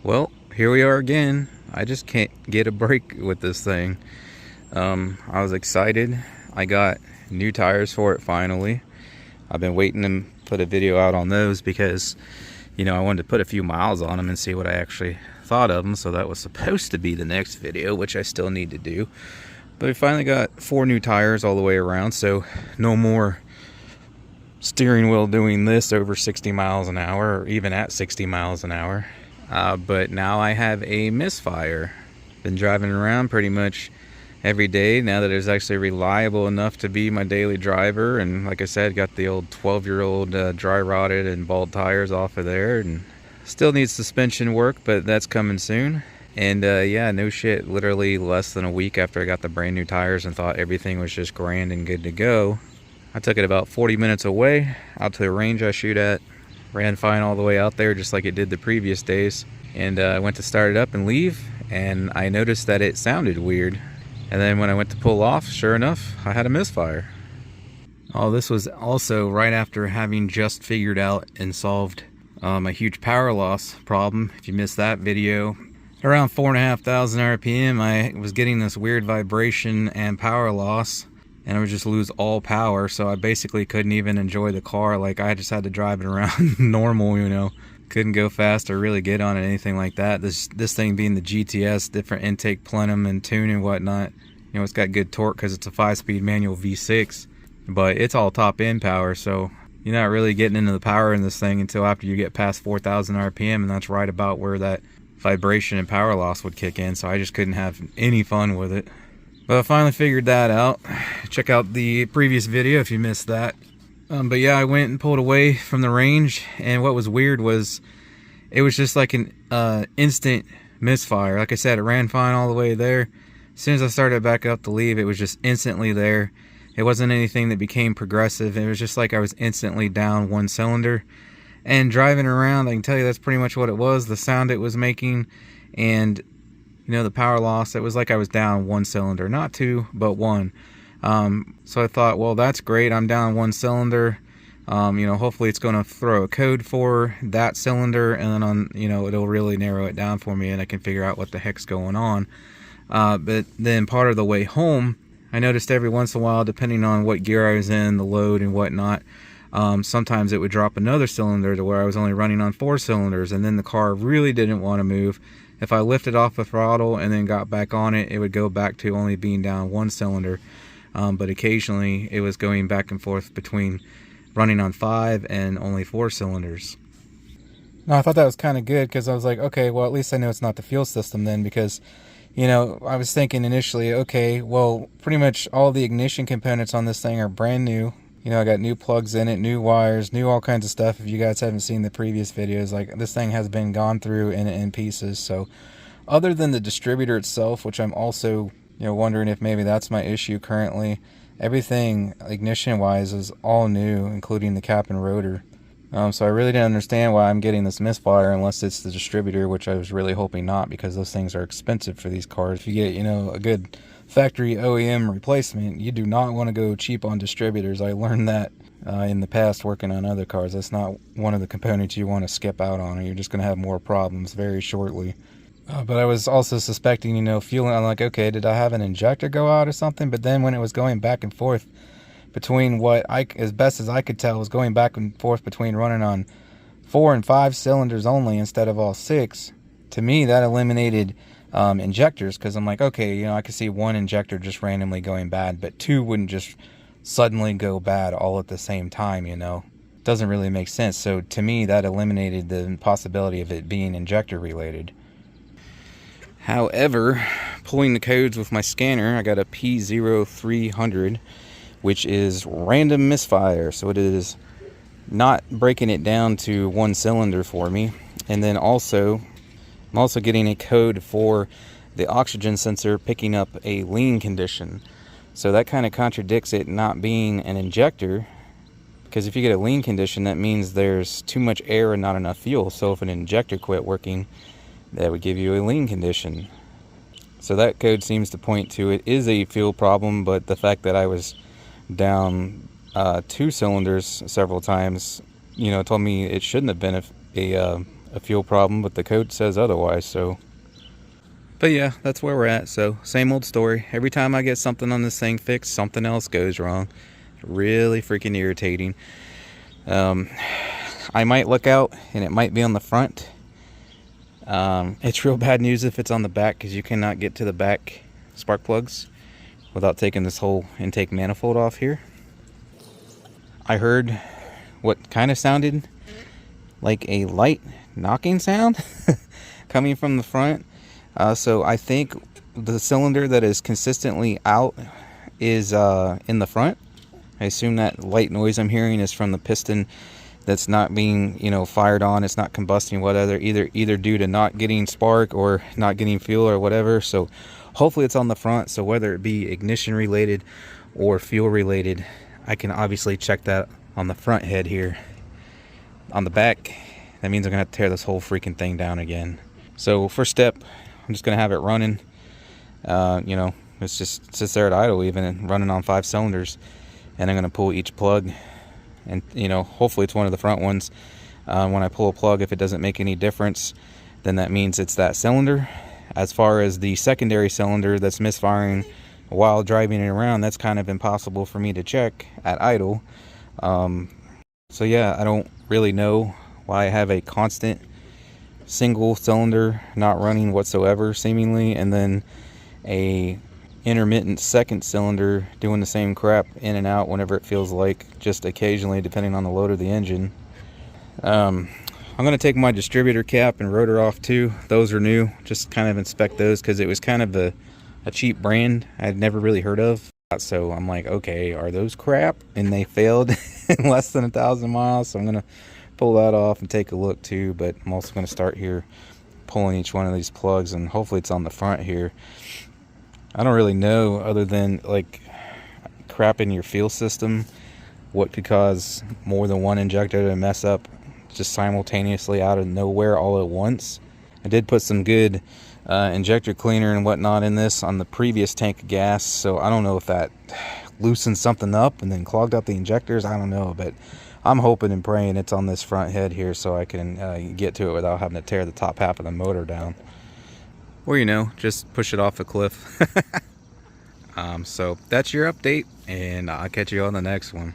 Well, here we are again. I just can't get a break with this thing. I was excited. I got new tires for it finally. I've been waiting to put a video out on those because, I wanted to put a few miles on them and see what I actually thought of them. So that was supposed to be the next video, which I still need to do. But I finally got 4 new tires all the way around, so no more steering wheel doing this over 60 miles an hour or even at 60 miles an hour. But now I have a Misfire. Been driving around pretty much every day now that it's actually reliable enough to be my daily driver. And like I said, got the old 12-year-old dry rotted and bald tires off of there, and still needs suspension work, but that's coming soon. And yeah, no shit, literally less than a week after I got the brand new tires and thought everything was just grand and good to go, I took it about 40 minutes away out to the range I shoot at. Ran fine all the way out there just like it did the previous days, and I went to start it up and leave, and I noticed that it sounded weird. And then when I went to pull off, sure enough, I had a misfire. Oh, this was also right after having just figured out and solved a huge power loss problem. If you missed that video, around 4,500 RPM, I was getting this weird vibration and power loss, and I would just lose all power, so I basically couldn't even enjoy the car. Like, I just had to drive it around normal, couldn't go fast or really get on it, anything like that. This thing being the GTS, different intake plenum and tune and whatnot, it's got good torque because it's a 5-speed manual V6, but it's all top end power, so you're not really getting into the power in this thing until after you get past 4,000 RPM, and that's right about where that vibration and power loss would kick in, so I just couldn't have any fun with it. But I finally figured that out. Check out the previous video if you missed that. But yeah, I went and pulled away from the range, and what was weird was it was just like an instant misfire. Like I said, it ran fine all the way there. As soon as I started back up to leave, it was just instantly there. It wasn't anything that became progressive. It was just like I was instantly down one cylinder. And driving around, I can tell you that's pretty much what it was. The sound it was making, and the power loss, it was like I was down one cylinder, not two, but one. So I thought, well, that's great. I'm down one cylinder. Hopefully it's going to throw a code for that cylinder, and then it'll really narrow it down for me, and I can figure out what the heck's going on. But then part of the way home, I noticed every once in a while, depending on what gear I was in, the load and whatnot, sometimes it would drop another cylinder to where I was only running on 4 cylinders, and then the car really didn't want to move. If I lifted off the throttle and then got back on it, it would go back to only being down one cylinder. But occasionally it was going back and forth between running on 5 and only 4 cylinders. Now, I thought that was kind of good because I was like, okay, well, at least I know it's not the fuel system then, because I was thinking initially, okay, well, pretty much all the ignition components on this thing are brand new. I got new plugs in it, new wires, new all kinds of stuff. If you guys haven't seen the previous videos, like, this thing has been gone through in pieces. So other than the distributor itself, which I'm also, wondering if maybe that's my issue currently, everything ignition wise is all new, including the cap and rotor. So I really didn't understand why I'm getting this misfire unless it's the distributor, which I was really hoping not, because those things are expensive for these cars. If you get, a good factory OEM replacement, you do not want to go cheap on distributors. I learned that in the past working on other cars. That's not one of the components you want to skip out on, or you're just going to have more problems very shortly. But I was also suspecting, feeling, I'm like, okay, did I have an injector go out or something? But then when it was going back and forth between as best as I could tell, was going back and forth between running on 4 and 5 cylinders only instead of all 6, to me that eliminated injectors, because I'm like, okay, I could see one injector just randomly going bad, but 2 wouldn't just suddenly go bad all at the same time. Doesn't really make sense. So to me, that eliminated the possibility of it being injector related. However, pulling the codes with my scanner, I got a P0300, which is random misfire, so it is not breaking it down to one cylinder for me. And then also, I'm also getting a code for the oxygen sensor picking up a lean condition. So that kind of contradicts it not being an injector, because if you get a lean condition, that means there's too much air and not enough fuel. So if an injector quit working, that would give you a lean condition. So that code seems to point to it is a fuel problem, but the fact that I was down 2 cylinders several times, told me it shouldn't have been a a fuel problem, but the code says otherwise. So, but yeah, that's where we're at. So same old story. Every time I get something on this thing fixed, something else goes wrong. Really freaking irritating. I might look out and it might be on the front. It's real bad news if it's on the back, because you cannot get to the back spark plugs without taking this whole intake manifold off here. I heard what kind of sounded like a light knocking sound coming from the front. So I think the cylinder that is consistently out is in the front. I assume that light noise I'm hearing is from the piston that's not being, you know, fired on. It's not combusting, whatever, either due to not getting spark or not getting fuel or whatever. So hopefully it's on the front. So whether it be ignition related or fuel related, I can obviously check that on the front head here. On the back, that means I'm gonna have to tear this whole freaking thing down again. So first step, I'm just gonna have it running. You know, it's just sits there at idle even and running on 5 cylinders. And I'm gonna pull each plug, and you know, hopefully it's one of the front ones. When I pull a plug, if it doesn't make any difference, then that means it's that cylinder. As far as the secondary cylinder that's misfiring while driving it around, that's kind of impossible for me to check at idle. So yeah, I don't really know why I have a constant single cylinder not running whatsoever seemingly, and then a intermittent second cylinder doing the same crap in and out whenever it feels like, just occasionally depending on the load of the engine. I'm going to take my distributor cap and rotor off too. Those are new. Just kind of inspect those because it was kind of a cheap brand I'd never really heard of. So I'm like, okay, are those crap? And they failed in less than 1,000 miles. So I'm going to pull that off and take a look too. But I'm also going to start here pulling each one of these plugs, and hopefully it's on the front here. I don't really know, other than like crap in your fuel system, what could cause more than one injector to mess up just simultaneously out of nowhere all at once. I did put some good injector cleaner and whatnot in this on the previous tank of gas, so I don't know if that loosened something up and then clogged up the injectors. I don't know, but I'm hoping and praying it's on this front head here so I can get to it without having to tear the top half of the motor down. Or, you know, just push it off a cliff. So that's your update, and I'll catch you on the next one.